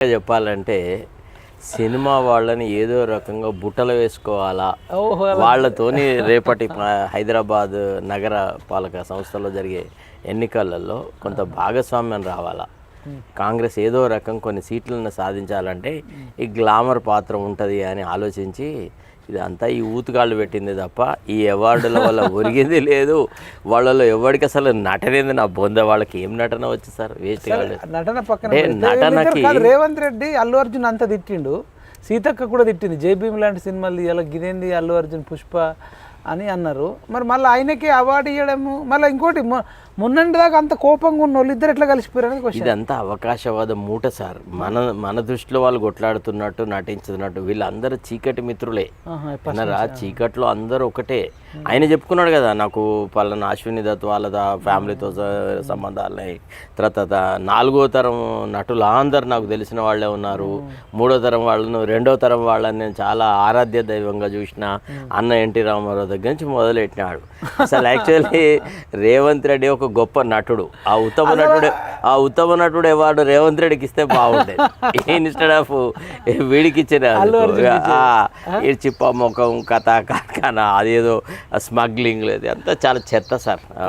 చెప్పాలంటే సినిమా వాళ్ళని ఏదో రకంగా బుట్టలు వేసుకోవాలా, వాళ్ళతోని రేపటి హైదరాబాద్ నగర పాలక సంస్థలో జరిగే ఎన్నికలలో కొంత భాగస్వామ్యం రావాలా. కాంగ్రెస్ ఏదో రకం కొన్ని సీట్లను సాధించాలంటే ఈ గ్లామర్ పాత్ర ఉంటుంది అని ఆలోచించి ఇదంతా ఈ ఊతుగాళ్ళు పెట్టింది తప్ప ఈ అవార్డుల వల్ల ఒరిగింది లేదు. వాళ్ళలో ఎవరికి అసలు నటనేది నా బొంద. వాళ్ళకి ఏం నటన వచ్చి సార్ వేస్ట్ కాదు. నటన పక్కన నటనకి రేవంత్ రెడ్డి అల్లు అర్జున్ అంతా తిట్టిండు, సీతక్క కూడా తిట్టింది. జైభీమ్ లాంటి సినిమాలు ఇలా గిదేంది అల్లు అర్జున్ పుష్ప అని అన్నారు. మరి మళ్ళీ ఆయనకే అవార్డు ఇవ్వడము, మళ్ళీ ఇంకోటి మొన్నటి దాకా అంత కోపంగా ఉన్న వాళ్ళు ఇద్దరు ఎట్లా కలిసిపోయారు? ఇదంతా అవకాశవాద మూట సార్. మన దృష్టిలో వాళ్ళు కొట్లాడుతున్నట్టు నటించుతున్నట్టు వీళ్ళందరూ చీకటి మిత్రులే అన్నారా. చీకట్లో అందరూ ఒకటే. ఆయన చెప్పుకున్నాడు కదా, నాకు పలానా అశ్విని దత్ వాళ్ళ ఫ్యామిలీతో సంబంధాలున్నాయి. తర్వాత 4వ తరం నటులు అందరు నాకు తెలిసిన వాళ్ళే ఉన్నారు. 3వ తరం వాళ్ళను, 2వ తరం వాళ్ళని నేను చాలా ఆరాధ్య దైవంగా చూసిన అన్న ఎన్టీ రామారావు దగ్గర నుంచి మొదలెట్టినాడు. అసలు యాక్చువల్లీ రేవంత్ రెడ్డి ఒక గొప్ప నటుడు. ఆ ఉత్తమ నటుడు అవార్డు రేవంత్ రెడ్డికి ఇస్తే బాగుండేది. ఇన్స్టెడ్ ఆఫ్ వీడికి ఇచ్చిన చిప్ప ముఖం కథ కార్ఖానా అదేదో స్మగ్లింగ్ లేదు, అంతా చాలా చెత్త సార్.